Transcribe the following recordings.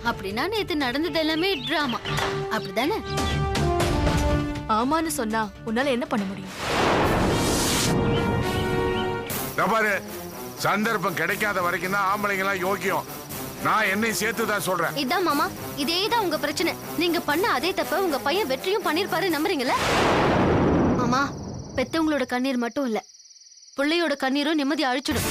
அப்படின்னா நேத்து நடந்தது எல்லாமே டிராமா, அப்படிதானே? ஆமான்னு சொன்னா உன்னால என்ன பண்ண முடியும்? பாரு, சந்தர்ப்பம் கிடைக்காத வரைக்கும் தான் ஆம்பளைங்க எல்லாம் யோக்கியம். நான் என்னை சேர்த்து தான் சொல்றேன். இதான் மாமா, இதேதான் உங்க பிரச்சனை. நீங்க பண்ண அதே தப்ப உங்க பையன் வெற்றியும் பண்ணிருப்பாரு, நம்புறீங்களா? மாமா, பெத்தவங்களோட கண்ணீர் மட்டும் இல்ல, பிள்ளையோட கண்ணீரும் நிம்மதி அழிச்சிடும்.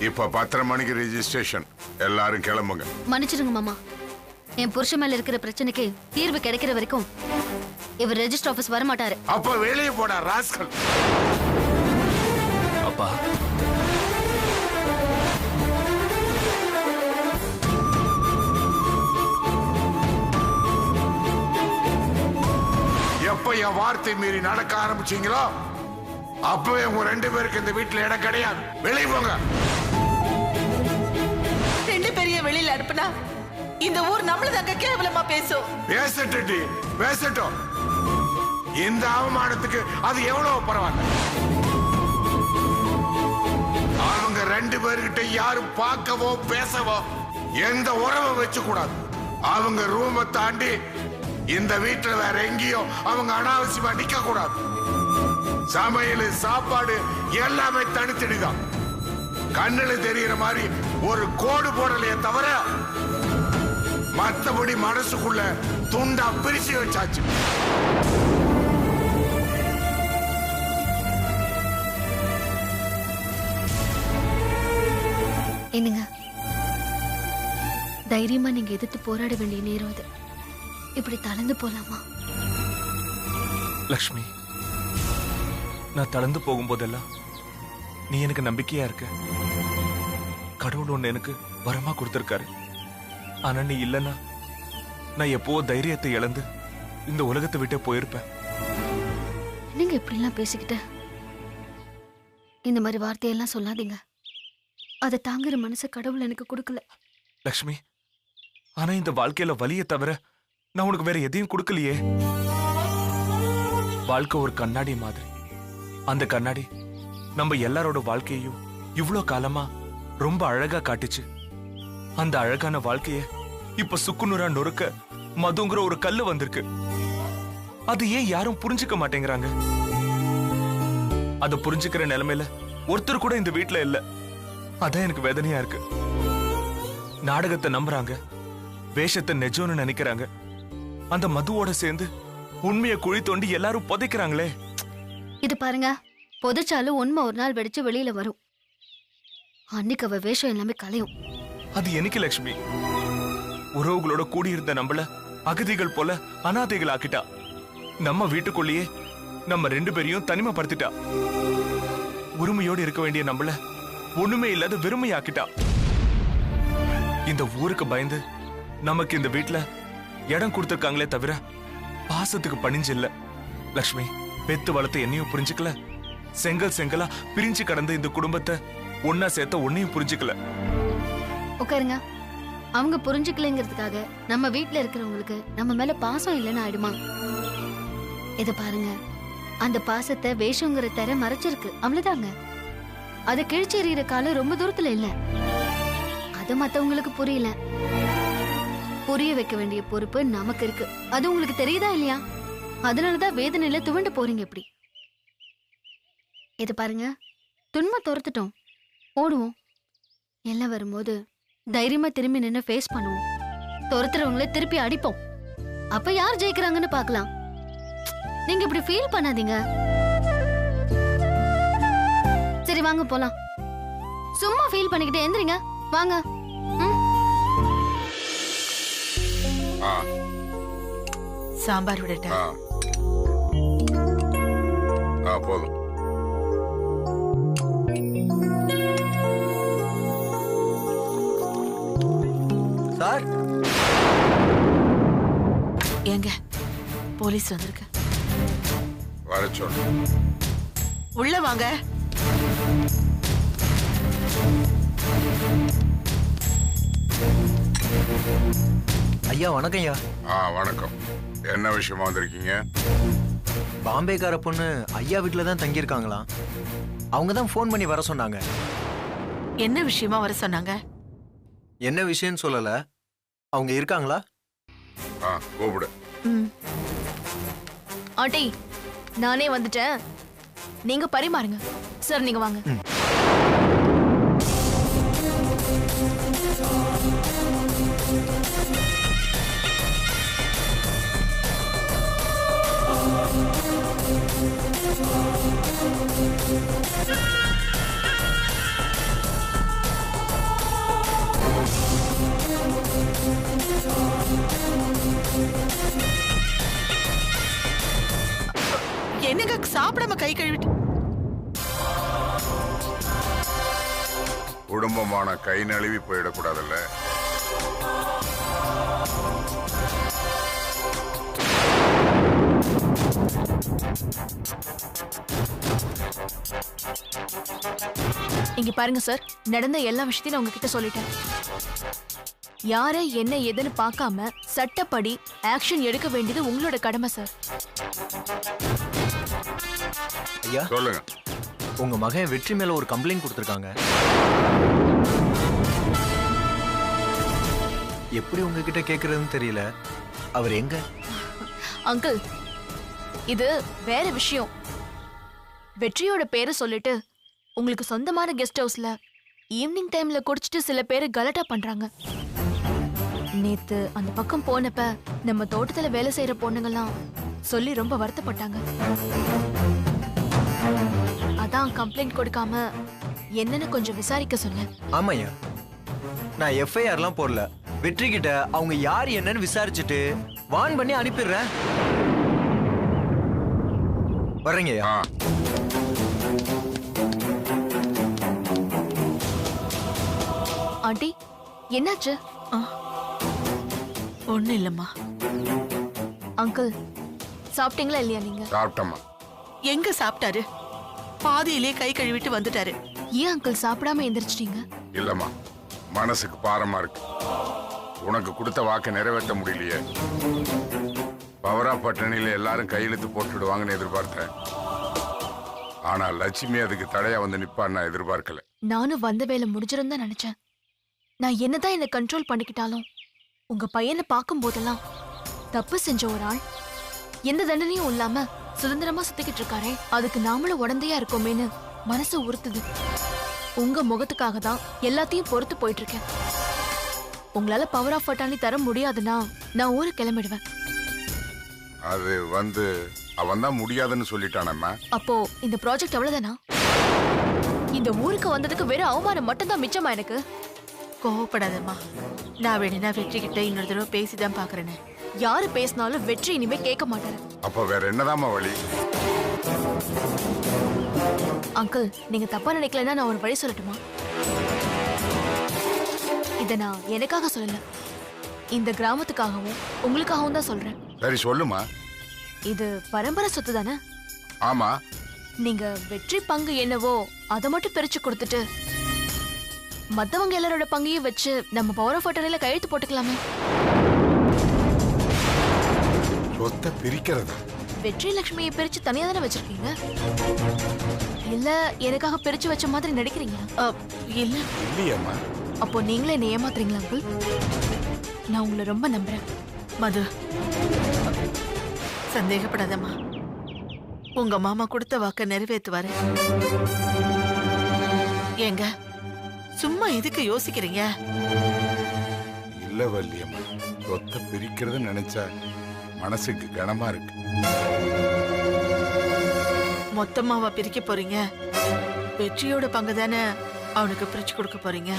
இப்ப 10:30 மணிக்கு ரெஜிஸ்ட்ரேஷன். எல்லாரும் கிளம்புங்க. மன்னிச்சிடுங்க மாமா, என் புருஷன் மேல இருக்கிற பிரச்சனைக்கு தீர்வு கிடைக்கிற வரைக்கும் இவர் ரெஜிஸ்டர் ஆபீஸ் வர மாட்டாரு. அப்ப வெளியே போடா ராஸ்கல். அப்பா, எப்ப என் வார்த்தை மீறி நடக்க ஆரம்பிச்சீங்களோ அப்பவே உங்க 2 பேருக்கு இந்த வீட்டுல இடம் கிடையாது. வெளியே போங்க. 2 பேரையும் வெளியில அனுப்புனா இந்த ஊர் நம்மளதாங்க கேவலமா பேசும். பேசட்டும். இந்த அவமானத்துக்கு அது எவ்வளவு பரவாயில்ல. அவங்க 2 பேர்கிட்ட யாரும் பார்க்கவோ பேசவோ எந்த உறவை வச்சு கூடாது. அவங்க ரூமை தாண்டி இந்த வீட்டுல வேற எங்கேயும் அவங்க அனாவசியமா நிக்க கூடாது. சமையல், சாப்பாடு எல்லாமே தனித்தனிதான். கண்ணுல தெரியற மாதிரி ஒரு கோடு போடலையே தவிர மத்தபடி மனசுக்குள்ள துண்டா பிரிச்சு வச்சாச்சு. என்னங்க, தைரியமா நீங்க எதிர்த்து போராட வேண்டிய நேரம் அது. இப்படி தளர்ந்து போலாமா? லக்ஷ்மி, நான் தளர்ந்து போகும்போதெல்லாம் நீ எனக்கு நம்பிக்கையா இருக்க. கடவுள் ஒண்ணு எனக்கு வரமா கொடுத்திருக்காரு. ஆனா நீ இல்லைன்னா நான் எப்போ தைரியத்தை இழந்து இந்த உலகத்தை விட்டே போயிருப்பேன். நீங்க இப்படி எல்லாம் பேசிக்கிட்ட இந்த மாதிரி வார்த்தையெல்லாம் சொல்லாதீங்க. அதை தாங்குற மனசு கடவுள் எனக்கு கொடுக்கல. லக்ஷ்மி, ஆனா இந்த வாழ்க்கையில வலியை தவிர நான் உனக்கு வேற எதையும் கொடுக்கலையே. வாழ்க்கை ஒரு கண்ணாடி மாதிரி. அந்த கண்ணாடி நம்ம எல்லாரோட வாழ்க்கையையும் இவ்வளவு காலமா ரொம்ப அழகா காட்டுச்சு. அந்த அழகான வாழ்க்கைய இப்ப சுக்குநூறா நொறுக்க மதுங்கிற ஒரு கல்லு வந்திருக்கு. அது ஏன் யாரும் புரிஞ்சுக்க மாட்டேங்கிறாங்க? அதை புரிஞ்சுக்கிற நிலைமையில ஒருத்தர் கூட இந்த வீட்டுல இல்ல. அதான் எனக்கு வேதனையா இருக்கு. நாடகத்தை நம்புறாங்க, வேஷத்தை நெஜம்னு நினைக்கிறாங்க. அந்த மதுவோட சேர்ந்து உண்மையை குழி தோண்டி எல்லாரும் புதைக்கிறாங்களே. இது பாருங்க, புதைச்சாலும் உண்மை ஒரு நாள் வெடிச்சு வெளியில வரும். அன்னைக்கு அவ வேஷம் எல்லாமே கலையும். அது எனக்கு லட்சுமி. உறவுகளோட கூடியிருந்த நம்மள அகதிகள் போல அனாதைகள் ஆக்கிட்டா. நம்ம வீட்டுக்குள்ளேயே நம்ம 2 பேரையும் தனிமைப்படுத்திட்டா. உரிமையோடு இருக்க வேண்டிய நம்மள ஒண்ணுமே இல்லாத வெறுமையாக்கிட்டா. இந்த ஊருக்கு பயந்து நமக்கு இந்த வீட்டுல இடம் கொடுத்திருக்காங்களே தவிர பாசத்துக்கு பணிஞ்சு இல்ல. லக்ஷ்மி, பெத்து வளர்த்த என்னையும் புரிஞ்சுக்கல. செங்கல் செங்கலா பிரிஞ்சு கடந்த இந்த குடும்பத்தை ஒன்னா சேர்த்த ஒன்னையும் புரிஞ்சுக்கல. உட்காருங்க. அவங்க புரிஞ்சுக்கலைங்கிறதுக்காக நம்ம வீட்டுல இருக்கிறவங்களுக்கு நம்ம மேல பாசம் இல்லைன்னு ஆயிடுமா? இத பாருங்க, அந்த பாசத்தை வேஷங்கிற தர மறைச்சிருக்கு, அவ்வளவுதாங்க. அதை கிழிச்செறிகிற காலம் ரொம்ப தூரத்துல இல்ல. அது மத்தவங்களுக்கு புரியல. புரிய வைக்க வேண்டிய பொறுப்பு நமக்கு இருக்கு. அது உங்களுக்கு தெரியுதா இல்லையா? அதனாலதான் வேதனையில துவண்டு போறீங்க. எப்படி இது பாருங்க, துன்பம் துரத்துட்டோம், ஓடுவோம். எல்லாம் வரும்போது தைரியமா திரும்பி நின்று ஃபேஸ் பண்ணுவோம். துரத்துறவங்கள திருப்பி அடிப்போம். அப்ப யார் ஜெயிக்கிறாங்கன்னு பார்க்கலாம். நீங்க இப்படி ஃபீல் பண்ணாதீங்க. சரி வாங்க போலாம். சும்மா ஃபீல் பண்ணிக்கிட்டே எந்திரிங்க, வாங்க. சாம்பார் விடட்டா? போதும். சார், ஏங்க போலீஸ் வந்திருக்கு. வர சொல்லு. உள்ள வாங்க. ஐயா வணக்கம் ஐயா. வணக்கம். என்ன விஷயமா வந்திருக்கீங்க? பாம்பேக்கார பொண்ணு ஐயா வீட்டில் தான் தங்கியிருக்காங்களாம். அவங்க தான் ஃபோன் பண்ணி வர சொன்னாங்க. என்ன விஷயமா வர சொன்னாங்க? என்ன விஷயம்னு சொல்லல. அவங்க இருக்காங்களா? கூப்பிடு. ஆண்டி நானே வந்துட்டேன், நீங்க பரிமாறுங்க. சார் நீங்க வாங்க. என்னங்க சாப்பிடாம கை கழுவிட்டு? குடும்பமான கை நழுவி போயிடக்கூடாதுல்ல. இங்க பாருங்க சார், நடந்த எல்லா விஷயத்தையும் நான் உங்ககிட்ட சொல்லிட்டேன். யார என்ன ஏதுன்னு பார்க்காம சட்டப்படி ஆக்ஷன் எடுக்க வேண்டியது உங்களோட கடமை சார். ஐயா சொல்லுங்க. உங்க மகன் வெற்றி மேல ஒரு கம்ப்ளைண்ட் கொடுத்திருக்காங்க. எப்படி உங்ககிட்ட கேக்குறதுன்னு தெரியல. அவர் எங்க? அங்கிள், இது வேற விஷயம். வெற்றியோட பேரை சொல்லிட்டு உங்களுக்கு சொந்தமான கெஸ்ட் ஹவுஸ்ல ஈவினிங் டைம்ல குடிச்சிட்டு சில பேர் கலட்டா பண்றாங்க. நேத்து அந்த பக்கம் போனப்ப நம்ம தோட்டத்துல வேலை செய்யற பொண்ணுங்கெல்லாம் சொல்லி ரொம்ப வருத்தப்பட்டாங்க. அதான் கம்ப்ளைண்ட் கொடுக்காம என்னன்னு கொஞ்சம் விசாரிக்க சொன்னேன். ஆமாய்யா, நான் எஃப்ஐஆர்லாம் போடல. வெற்றி கிட்ட அவங்க யார் என்னன்னு விசாரிச்சுட்டு வான் பண்ணி அனுப்பிடுறேன். வர்றீங்கய்யா. ஆண்டி என்னாச்சு? ஒண்ணு இல்லம்மா. அங்கிள் சாப்பிட்டீங்களா இல்லையா நீங்க? சாப்பிட்டம்மா. எங்க சாப்பிட்டாரு? பாதியிலே கை கழுவிட்டு வந்துட்டாரு. ஏன் அங்கிள் சாப்பிடாம எந்திரிச்சிட்டீங்க? இல்லம்மா, மனசுக்கு பாரமா இருக்கு. உனக்கு கொடுத்த வாக்கை நிறைவேற்ற முடியலையே. பவரா பட்டணியில எல்லாரும் கையெழுத்து போட்டுடுவாங்கன்னு எதிர்பார்த்தேன். ஆனா லட்சுமி அதுக்கு தடையா வந்து நிப்பான்னு நான் எதிர்பார்க்கல. நானும் வந்த வேலை முடிஞ்சிரும் தான் நினைச்சேன். நான் என்னதான் என்ன கண்ட்ரோல் பண்ணிக்கிட்டாலும் உங்க பையனை பார்க்கும் போதெல்லாம் தப்பு செஞ்ச ஒரு ஆள் எந்த தண்டனையும் இல்லாம சுதந்திரமா சுத்திக்கிட்டு இருக்காரே, அதுக்கு நாமளும் உடந்தையா இருக்கோமேன்னு மனசு உறுத்துது. உங்க முகத்துக்காக தான் எல்லாத்தையும் பொறுத்து போயிட்டு இருக்கேன். உங்களால பவர் ஆஃப் அட்டானி தர முடியாதுன்னா நான் ஊருக்கு கிளம்பிடுவேன். அது அவன் தான் முடியாதுன்னு சொல்லிட்டானம்மா. அப்போ இந்த ப்ராஜெக்ட் எவ்வளவுதானா? இந்த ஊருக்கு வந்ததுக்கு வெறும் அவமானம் மட்டும்தான் மிச்சமா எனக்கு. கோவப்படாதம்மா. நான் வேணும்னா வெற்றி கிட்ட இன்னொரு தடவை பேசிதான் பாக்குறேன்னு. யாரு பேசினாலும் வெற்றி இனிமே கேட்க மாட்டாரு. அப்ப வேற என்னதாம்மா வழி? அங்கிள், நீங்க தப்பா நினைக்கலன்னா நான் ஒரு வழி சொல்லட்டுமா? இத நான் எனக்காக சொல்லல, இந்த கிராமத்துக்காகவும் உங்களுக்காகவும் தான் சொல்றேன். சரி சொல்லுமா. இது பரம்பரை சொத்து தானே? ஆமா. நீங்க வெற்றி பங்கு என்னவோ அதை மட்டும் பிரிச்சு கொடுத்துட்டு மத்தவங்க எல்லாரோட பங்கையும் வச்சு நம்ம பவர் ஆஃப் அட்டர்னில கையெழுத்து போட்டுக்கலாமே. சொத்தை பிரிக்கிறது? வெற்றி லட்சுமியை பிரிச்சு தனியா தானே வச்சிருக்கீங்க, இல்ல எனக்காக பிரிச்சு வச்ச மாதிரி நடிக்கிறீங்களா? இல்ல இல்லையம்மா. அப்போ நீங்களே என்ன ஏமாத்துறீங்களா அங்கிள்? நான் உங்களை ரொம்ப நம்புறேன். மது, சந்தேகப்படாதம்மா. உங்க மாமா கொடுத்த வாக்க நிறைவேற்றுவாரு. ஏங்க சும்மா எதுக்கு யோசிக்கிறீங்க? இல்ல வள்ளியம்மா, சொத்தை பிரிக்கிறது நினைச்சா மனசுக்கு கனமா இருக்கு. மொத்தமாவா பிரிக்க போறீங்க? வெற்றியோட பங்கு தானே அவனுக்கு பிரிச்சு கொடுக்க போறீங்க.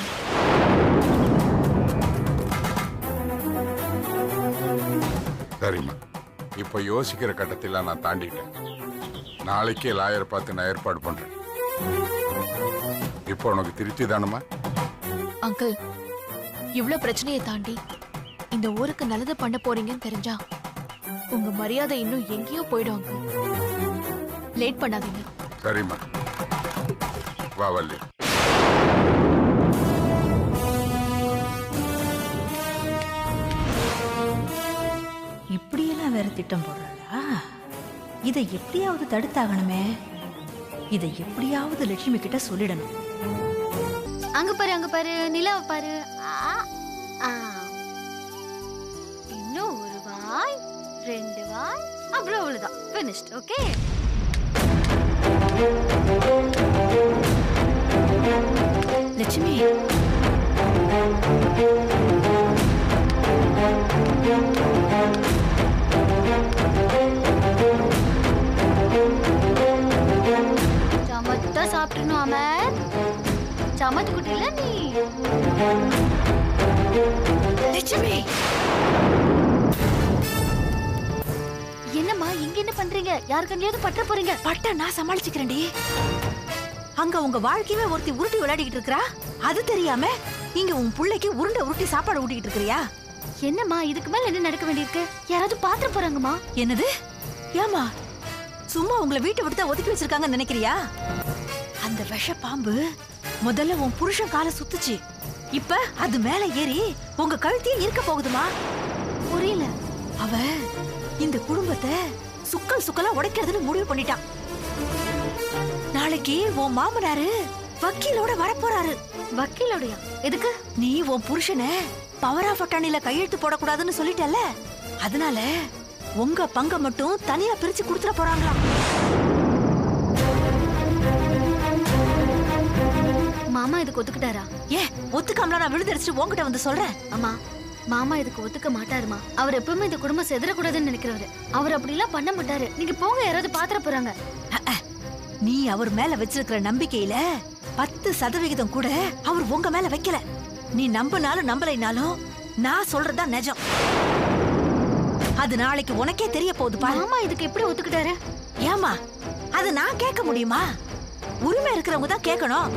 சரிம்மா, இப்ப யோசிக்கிற கட்டத்தில் நான் தாண்டிட்டேன். நாளைக்கே லாயரை பார்த்து நான் ஏற்பாடு பண்றேன். இப்போ உனக்கு திருப்தி தானம்மா? அங்கிள், இவ்ளோ பிரச்சனையை தாண்டி இந்த ஊருக்கு நல்லது பண்ண போறீங்கன்னு தெரிஞ்சா உங்க மரியாதை இன்னும் எங்கேயோ போயிடும் அங்கிள். லேட் பண்ணாதீங்க. சரிம்மா, வா வள்ளி. இப்படியெல்லாம் வேற வேற திட்டம் போடுறாளா? இதை எப்படியாவது தடுத்தாகணுமே. இதை எப்படியாவது லட்சுமி கிட்ட சொல்லிடணும். அங்க பாரு நிலாவை பாரு. இன்னும் ஒரு வாய், 2 வாய், அப்புறம் அவ்வளவுதான். finished. ஓகே. லட்சுமி, சமத்தா சாப்பிடணும் அமர். சமத்து குட்டில நீ. லட்சுமி, என்னம்மா இங்க என்ன பண்றீங்க? யாரு கண்ணியாவது பற்ற போறீங்க? பட்ட நான் சமாளிச்சுக்கிறேன்டி. அங்க உங்க வாழ்க்கையவே ஒருத்தி உருட்டி விளையாடிக்கிட்டு இருக்கா. அது தெரியாம இங்க உன் புள்ளைக்கு உருட்டி சாப்பாடு ஊட்டிக்கிட்டு இருக்கிறியா? என்னம்மா இதுக்கு மேல என்ன நடக்க வேண்டியிருக்கு? யாராவது பாத்திர போறாங்கம்மா? என்னது? ஏமா சும்மா உங்களை வீட்டை விட்டு ஒதுக்கி வச்சிருக்காங்கன்னு நினைக்கிறியா? அந்த விஷ பாம்பு முதல்ல உன் புருஷன் காலை சுத்துச்சு. இப்ப அது மேல ஏறி உங்க கழுத்தையே இருக்க போகுதுமா. புரியல. அவ இந்த குடும்பத்தை சுக்கலா உடைக்கிறதுன்னு முடிவு பண்ணிட்டான். நாளைக்கு உன் மாமனாரு வக்கீலோட வரப்போறாரு. வக்கீலோடயா? எதுக்கு? நீ உன் புருஷனை பவர் ஆஃப் அட்டானில கையெழுத்து போடக்கூடாதுன்னு சொல்லிட்டல. அதனால உங்க பங்க மட்டும் தனியா பிரிச்சு கொடுத்துட போறாங்களாம். மாமா இதுக்கு ஒத்துக்கிட்டாரா? ஒத்துக்காமல நான் விழுந்தடிச்சு உன்கிட்ட வந்து சொல்றேன். அம்மா, மாமா இதுக்கு ஒத்துக்க மாட்டாருமா. அவர் எப்பவுமே இந்த குடும்பம் செதறக்கூடாதுன்னு நினைக்கிறவரு. அவர் அப்படி எல்லாம் பண்ண மாட்டாரு. நீங்க போங்க, யாராவது பாத்திர போறாங்க. நீ அவர் மேல வச்சிருக்கிற நம்பிக்கையில 10% கூட அவர் உங்க மேல வைக்கல. நீ நம்பினாலும் நம்பலைனாலும் நான் சொல்றதா நிஜம். அது நாளைக்கு உனக்கே தெரிய போகுது பாரு. மாமா இதுக்கு எப்படி ஒத்துக்கிட்டாரு? ஏமா அது நான் கேட்க முடியுமா? உரிமை இருக்கிறவங்க தான் கேட்கணும்.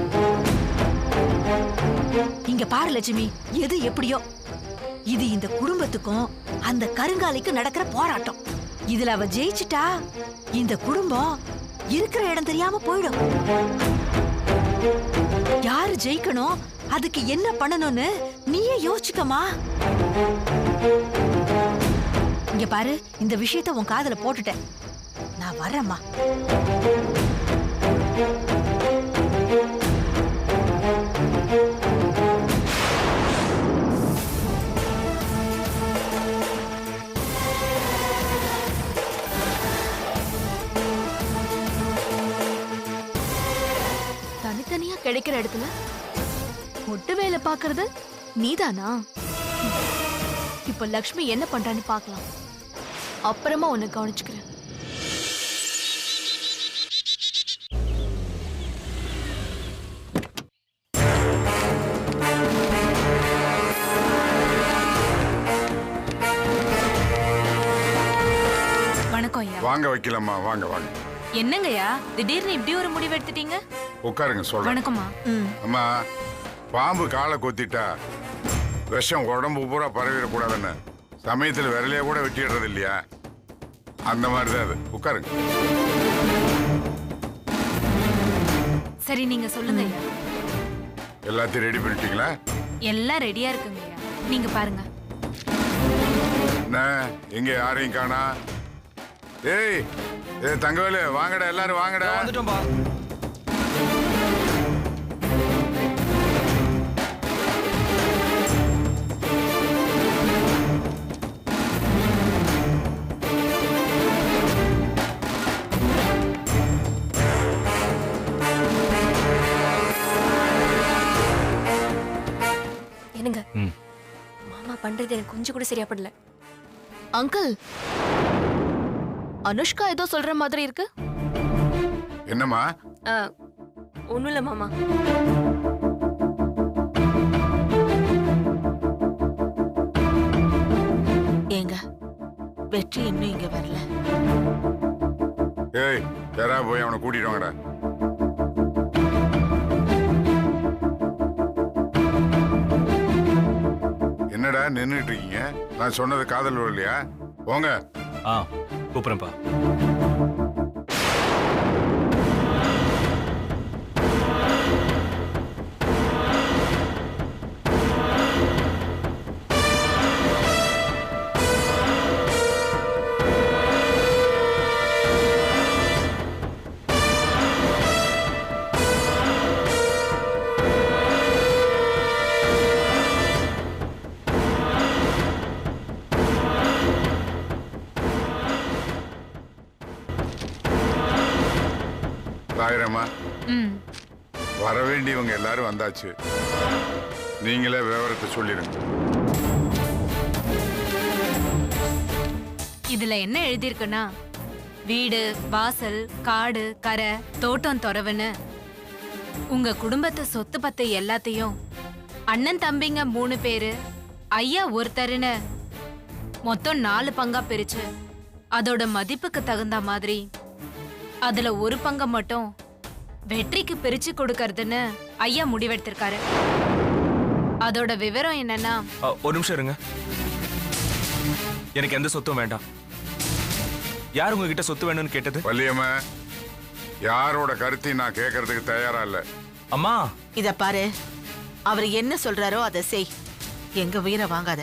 இங்க பாரு லட்சுமி, எது எப்படியோ இது இந்த குடும்பத்துக்கும் அந்த கருங்காலிக்கும் நடக்கிற போராட்டம். இதுல அவ ஜெயிச்சிட்டா இந்த குடும்பம் இருக்கிற இடம் தெரியாம போயிடும். யாரு ஜெயிக்கணும், அதுக்கு என்ன பண்ணணும்னு நீயே யோசிச்சுக்கமா. இங்க பாரு, இந்த விஷயத்த உன் காதுல போட்டுட்டேன். நான் வரேம்மா. தனித்தனியா கிடைக்கிற இடத்துல ஒட்டு வேலை பாக்குறது நீதானா? இப்ப லக்ஷ்மி என்ன பண்றான்னு பாக்கலாம். அப்புறமா உன்னை கவனிச்சுக்கிறேன். வணக்கம் ஐயா. வாங்க வைக்கலாமா, வாங்க வாங்க. என்னங்கய்யா திடீர்னு இப்படி ஒரு முடிவு எடுத்துட்டீங்க? உட்காருங்க, சொல்றேன். வணக்கம்மா. அம்மா, பாம்பு காலை கொத்திட்டா விஷம் உடம்பு பூரா பரவிடக்கூடாதுன்னு சமயத்தில் விரலையே கூட வெட்டிடுறது இல்லையா? அந்த மாதிரி தான் அது. உட்காருங்க. சரி, நீங்க சொல்லுங்க ஐயா. எல்லாத்தையும் ரெடி பண்ணிட்டீங்களா? எல்லாம் ரெடியா இருக்குங்க ஐயா, நீங்க பாருங்க. என்ன எங்க யாரையும் காணா? ஏய் தங்கவேலு, வாங்கடா, எல்லாரும் வாங்கடா. வந்துட்டோம்பா. என்னங்க, மாமா பண்றது எனக்கு கொஞ்சம் கூட சரியா படல. அங்கிள், அனுஷ்கா ஏதோ சொல்ற மாதிரி இருக்கு. என்னம்மா? ஒண்ணும் இல்ல மாமா. ஏங்க, வெற்றி இன்னும் இங்க வரல. ஏய், யாரா போய் அவனை கூட்டிட்டு வாங்கடா. என்னடா நின்னுட்டு இருக்கீங்க? நான் சொன்னது காதல் இல்லையா? போங்க. கூப்பிடுறேன்ப்பா. தாயிரம்மா, ம் வர வேண்டியவங்க எல்லாரும் வந்தாச்சு. நீங்களே விவரத்தை சொல்லிடுங்க. இதுல என்ன எழுதியிருக்குன்னா, வீடு, வாசல், காடு, கரை, தோட்டம், தொரவுன்னு உங்க குடும்பத்து சொத்து பத்து எல்லாத்தையும் அண்ணன் தம்பிங்க 3 பேரு, ஐயா ஒருத்தருன்னு மொத்தம் 4 பங்கா பிரிச்சு அதோட மதிப்புக்கு தகுந்த மாதிரி அதுல ஒரு பங்கை மட்டும் வெற்றிக்கு பிரிச்சு கொடுக்கறதுன்னு ஐயா முடிவெடுத்திருக்காரு. அதோட விவரம் என்னன்னா, ஒரு நிமிஷம் இருங்க. எனக்கு எந்த சொத்தும் வேண்டாம். யார் உங்ககிட்ட சொத்து வேணும்னு கேட்டது? வள்ளியம்மா, யாரோட கருத்தையும் நான் கேட்கறதுக்கு தயாரா இல்ல. அம்மா, இத பாரு, அவர் என்ன சொல்றாரோ அதை செய். எங்க உயிரை வாங்காத.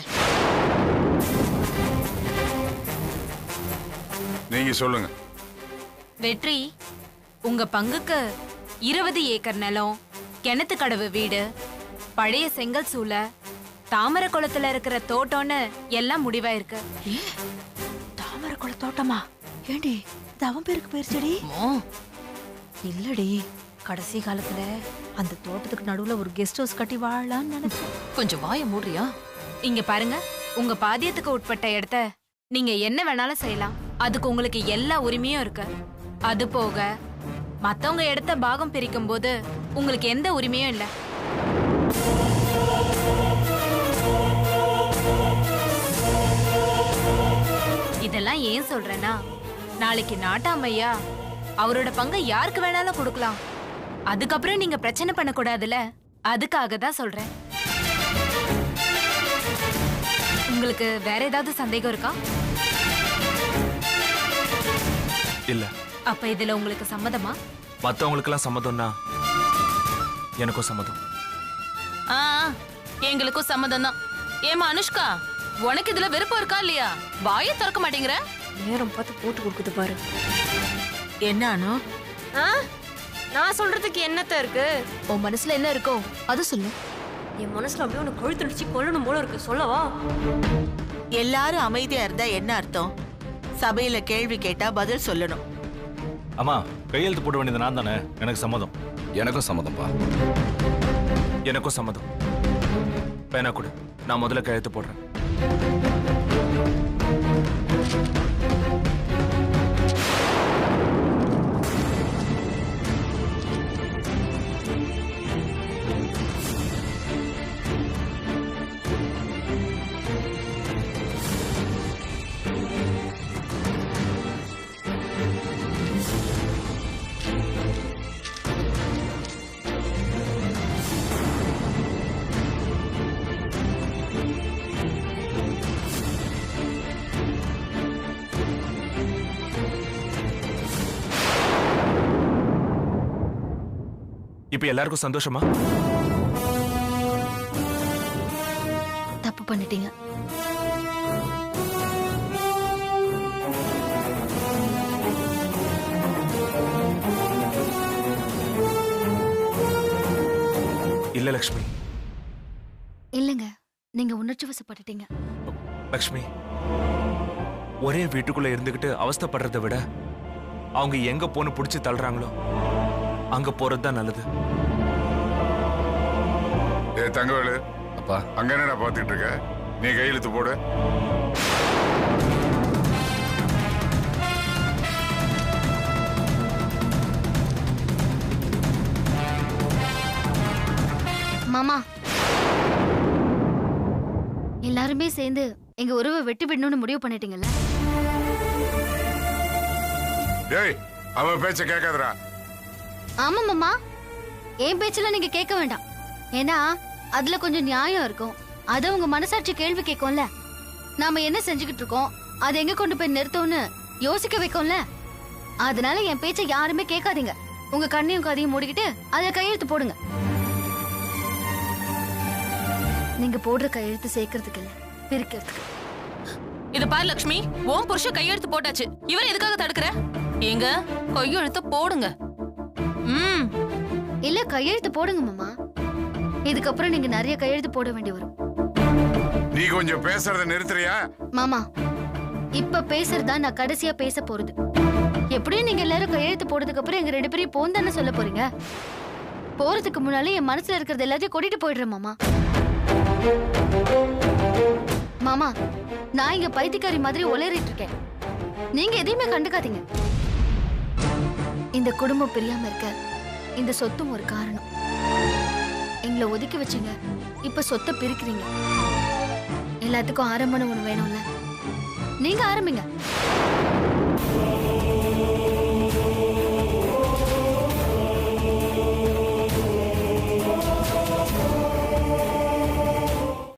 நீங்க சொல்லுங்க. வெற்றி, உங்க பங்குக்கு 20 ஏக்கர் நிலம், கிணத்து கடவு வீடு, பழைய செங்கல் சூளை, தாமரை குளத்துல இருக்கிற தோட்டம்னு எல்லாம் முடிவாயிருக்கு. தாமரை குள தோட்டமா? ஏண்டி இது அவன் பேருக்கு போயிருச்சடி? இல்லடி, கடைசி காலத்துல அந்த தோட்டத்துக்கு நடுவுல ஒரு கெஸ்ட் ஹவுஸ் கட்டி வாழலாம்னு நினைச்சேன். கொஞ்சம் வாய மூடுறியா? இங்க பாருங்க, உங்க பாதியத்துக்கு உட்பட்ட இடத்த நீங்க என்ன வேணாலும் செய்யலாம். அதுக்கு உங்களுக்கு எல்லா உரிமையும் இருக்கு. அது போக மத்தவங்க இடத்த பாகம் பிரிக்கும் போது உங்களுக்கு எந்த உரிமையும் இல்ல. இதெல்லாம் ஏன் சொல்றேன்னா, நாளைக்கு நாட்டாமையா அவரோட பங்கை யாருக்கு வேணாலும் கொடுக்கலாம். அதுக்கப்புறம் நீங்க பிரச்சனை பண்ணக்கூடாதுல, அதுக்காக தான் சொல்றேன். உங்களுக்கு வேற ஏதாவது சந்தேகம் இருக்கா? இல்ல. அப்ப இதுல உங்களுக்கு சம்மதமா? மத்தவங்களுக்கெல்லாம் சம்மதம்னா எனக்கும் சம்மதம். எங்களுக்கும் சம்மதம் தான். ஏமா அனுஷ்கா, உனக்கு இதுல விருப்பம் இருக்கா இல்லையா? வாயை திறக்க மாட்டேங்கிற. நேரம் பார்த்து போட்டு கொடுக்குது பாரு. என்ன அனு? நான் சொல்றதுக்கு என்னத்த இருக்கு? உன் மனசுல என்ன இருக்கோ அது சொல்லு. என் மனசுல அப்படியே உனக்கு கழுத்து அடிச்சு கொல்லணும் போல இருக்கு. சொல்லவா? எல்லாரும் அமைதியா இருந்தா என்ன அர்த்தம்? சபையில கேள்வி கேட்டா பதில் சொல்லணும். அம்மா, கையெழுத்து போட வேண்டியது நான் தானே. எனக்கு சம்மதம். எனக்கும் சம்மதம்பா. எனக்கும் சம்மதம். பேனா கூட, நான் முதல்ல கையெழுத்து போடுறேன். இப்ப எல்லாருக்கும் சந்தோஷமா? தப்பு பண்ணிட்டீங்க. இல்ல லக்ஷ்மி. இல்லங்க, நீங்க உணர்ச்சி வசப்பட்டுட்டீங்க. லக்ஷ்மி, ஒரே வீட்டுக்குள்ள இருந்துகிட்டு அவஸ்தைப்படுறதை விட அவங்க எங்க போன்னு புடிச்சு தள்ளுறாங்களோ அங்க போறதுதான் நல்லது. ஏ தங்கவேலு, அப்பா, அங்க என்னடா பாத்துக்கிட்டு இருக்க? நீ கையெழுத்து போடு. மாமா, எல்லாருமே சேர்ந்து எங்க உறவை வெட்டி விடணும்னு முடிவு பண்ணிட்டீங்கல்ல? டேய், அவ பேச்ச கேட்காதடா. ஆமா மாமா, என் பேச்சுல நீங்க கேட்க வேண்டாம். ஏன்னா அதுல கொஞ்சம் நியாயம் இருக்கும். அத உங்க மனசாட்சி கேள்வி கேட்கும்ல. நாம என்ன செஞ்சுக்கிட்டு இருக்கோம், அது எங்க கொண்டு போய் நிறுத்தோம்னு யோசிக்க வைக்கும்ல. அதனால என் பேச்ச யாருமே கேட்காதீங்க. உங்க கண்ணையும் காதையும் மூடிக்கிட்டு அதுல கையெழுத்து போடுங்க. நீங்க போடுற கையெழுத்து சேர்க்கறதுக்கு இல்ல, பிரிக்கிறதுக்கு. இது பாரு லக்ஷ்மி, உன் புருஷன் கையெழுத்து போட்டாச்சு. இவரை எதுக்காக தடுக்கிற? எங்க கையெழுத்த போடுங்க. இல்ல, கையெழுத்து போடுங்க மாமா. இதுக்கப்புறம் நீங்க நிறைய கையெழுத்து போட வேண்டி வரும். நீ கொஞ்சம் பேசுறத நிறுத்துறியா? மாமா, இப்ப பேசுறதா நான் கடைசியா பேச போறது. எப்படியும் நீங்க எல்லாரும் கையெழுத்து போடுறதுக்கு அப்புறம் எங்க 2 பேரையும் போன் தானே சொல்ல போறீங்க. போறதுக்கு முன்னாலே என் மனசுல இருக்கிறது எல்லாத்தையும் கூட்டிட்டு போயிடுறேன் மாமா. மாமா, நான் இங்க பைத்தியக்காரி மாதிரி உளறிட்டு இருக்கேன். நீங்க எதையுமே கண்டுக்காதீங்க. இந்த குடும்பம் பிரியாம இருக்க இந்த சொத்தும் ஒரு காரணம். எங்களை ஒதுக்கி வச்சுங்க, இப்ப சொத்தை பிரிக்கிறீங்க. எல்லாத்துக்கும் ஆரம்பம்னு ஒண்ணு வேணும்ல, நீங்க ஆரம்பிங்க.